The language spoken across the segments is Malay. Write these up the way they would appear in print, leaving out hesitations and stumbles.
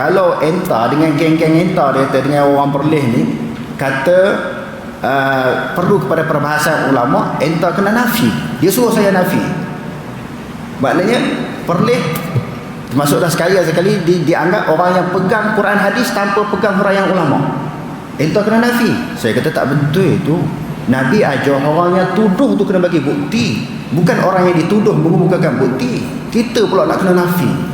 Kalau entah dengan geng-geng entah dia kata dengan orang Perlis ni kata perlu kepada perbahasan ulama, entah kena nafi. Dia suruh saya nafi. Maknanya Perlis termasuklah sekali dianggap orang yang pegang Quran hadis tanpa pegang huraian ulama. Entah kena nafi. Saya kata tak betul itu. Nabi ajar orang yang tuduh tu kena bagi bukti, bukan orang yang dituduh mengemukakan bukti. Kita pula nak kena nafi.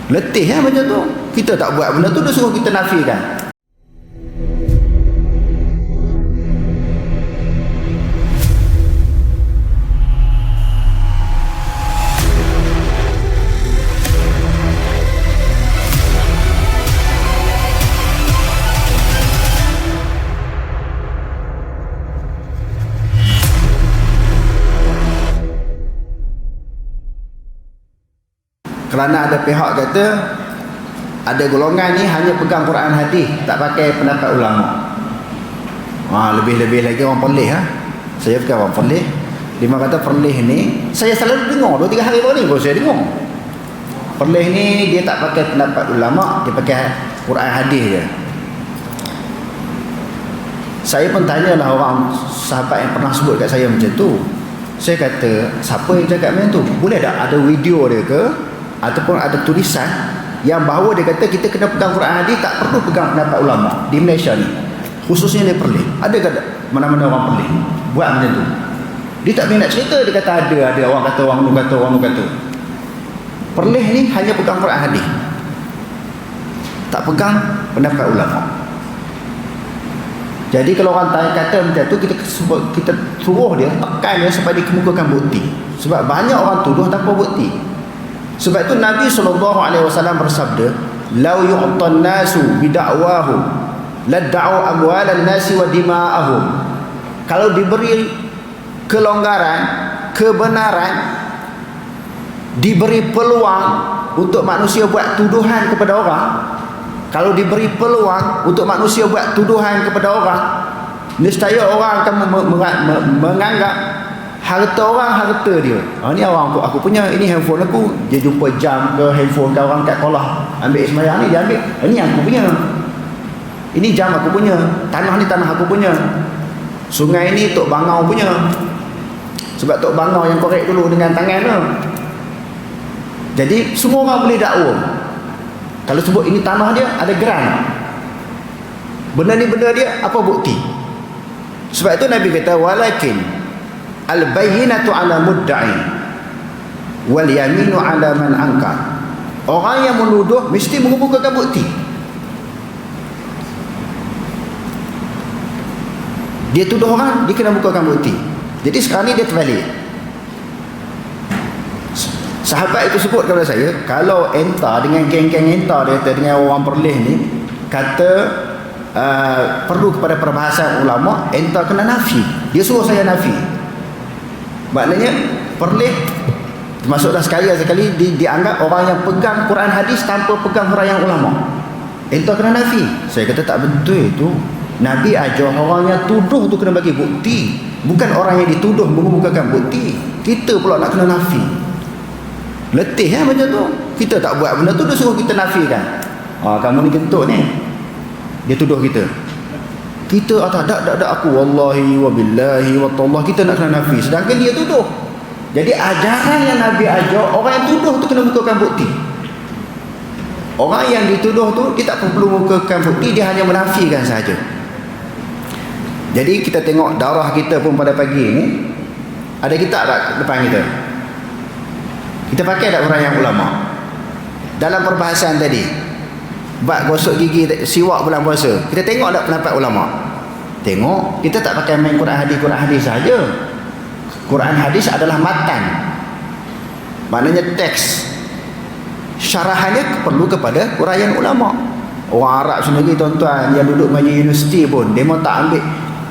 Letih macam tu. Kita tak buat benda tu, dia suruh kita nafikan. Kerana ada pihak kata ada golongan ni hanya pegang Quran hadis, tak pakai pendapat ulama. Lebih-lebih lagi orang Perlis Saya bukan orang Perlis. Dia kata Perlis ni, saya selalu dengar 2-3 hari baru ni baru saya dengar. Perlis ni dia tak pakai pendapat ulama, dia pakai Quran hadis je. Saya pun tanyalah orang sahabat yang pernah sebut kat saya macam tu. Saya kata, siapa yang cakap macam tu? Boleh tak ada video dia ke? Ataupun ada tulisan yang bahawa dia kata kita kena pegang Quran hadis, tak perlu pegang pendapat ulama di Malaysia ni, khususnya di Perlis. Ada ke mana-mana orang Perlis buat macam tu? Dia tak boleh nak cerita. Dia kata ada orang kata, orang kata. Perlis ni hanya pegang Quran hadis, tak pegang pendapat ulama. Jadi kalau orang tanya kata macam tu, kita suruh dia, tekan dia supaya dikemukakan bukti. Sebab banyak orang tuduh tanpa bukti. Sebab itu Nabi SAW bersabda, "Lau yu'tan nasu bida'wahum ladda'u amwalan nasi wa dima'ahum." Kalau diberi kelonggaran, kebenaran, diberi peluang untuk manusia buat tuduhan kepada orang, kalau diberi peluang untuk manusia buat tuduhan kepada orang, nescaya orang akan menganggap harta orang harta dia. Ni orang aku punya, ini handphone aku. Dia jumpa jam ke handphone ke orang kat kolah, ambil semayang ni dia ambil. Ini aku punya. Ini jam aku punya. Tanah ni tanah aku punya. Sungai ni Tok Bangau punya. Sebab Tok Bangau yang korek dulu dengan tangan tu. Jadi semua orang boleh dakwa. Kalau sebut ini tanah dia, ada geran. Benda ni benda dia, apa bukti? Sebab itu Nabi kata, walakin al-bayyinatu ala mudda'i wal yaminu ala man angkar. Orang yang menuduh mesti mengemukakan bukti. Dia tuduh orang, dia kena bukakan bukti. Jadi sekarang ni dia terbalik. Sahabat itu sebut kepada saya, kalau entah dengan geng-geng entah dia kata dengan orang Perlis ni kata perlu kepada perbahasan ulama, entah kena nafi. Dia suruh saya nafi. Maknanya Perlis termasuklah sekali dianggap orang yang pegang Quran hadis tanpa pegang huraian ulama. Entah kena nafi. Saya kata tak betul itu. Nabi ajar orang yang tuduh tu kena bagi bukti, bukan orang yang dituduh mengemukakan bukti. Kita pula nak kena nafi. Letih macam tu. Kita tak buat benda tu, dia suruh kita nafikan. Kamu ni kentut ni. Dia tuduh kita. Kita tak aku wallahi wa billahi wa tallah, kita nak kena nafi, sedangkan dia tuduh. Jadi ajaran yang Nabi ajar, orang yang tuduh tu kena bukakan bukti. Orang yang dituduh tu dia tak perlu bukakan bukti, dia hanya menafikan saja. Jadi kita tengok darah kita pun pada pagi ni, ada kitab tak depan kita? Kita pakai tak huraian ulama? Dalam perbahasan tadi, bab gosok gigi, siwak bulan puasa, kita tengok tak pendapat ulama? Tengok. Kita tak pakai main Quran hadis saja. Quran hadis adalah matan, maknanya teks. Syarahannya perlu kepada huraian ulama. Orang Arab sendiri tuan-tuan yang duduk mengaji universiti pun, dia mau tak ambil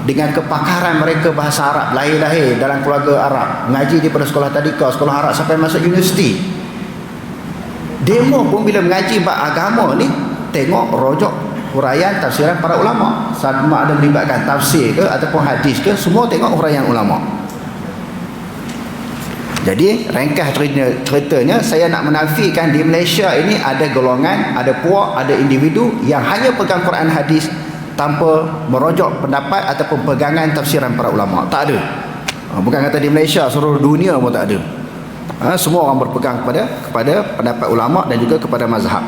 dengan kepakaran mereka bahasa Arab, lahir-lahir dalam keluarga Arab, mengaji daripada sekolah tadika, sekolah Arab sampai masuk universiti. Demo pun bila mengaji bab agama ni, tengok rojok huraian tafsiran para ulama. Sama ada melibatkan tafsir ke ataupun hadis ke, semua tengok huraian ulama. Jadi ringkas ceritanya, saya nak menafikan di Malaysia ini ada golongan, ada puak, ada individu yang hanya pegang Quran hadis tanpa merujuk pendapat ataupun pegangan tafsiran para ulama. Tak ada. Bukan kata di Malaysia, seluruh dunia pun tak ada. Semua orang berpegang kepada pendapat ulama dan juga kepada mazhab.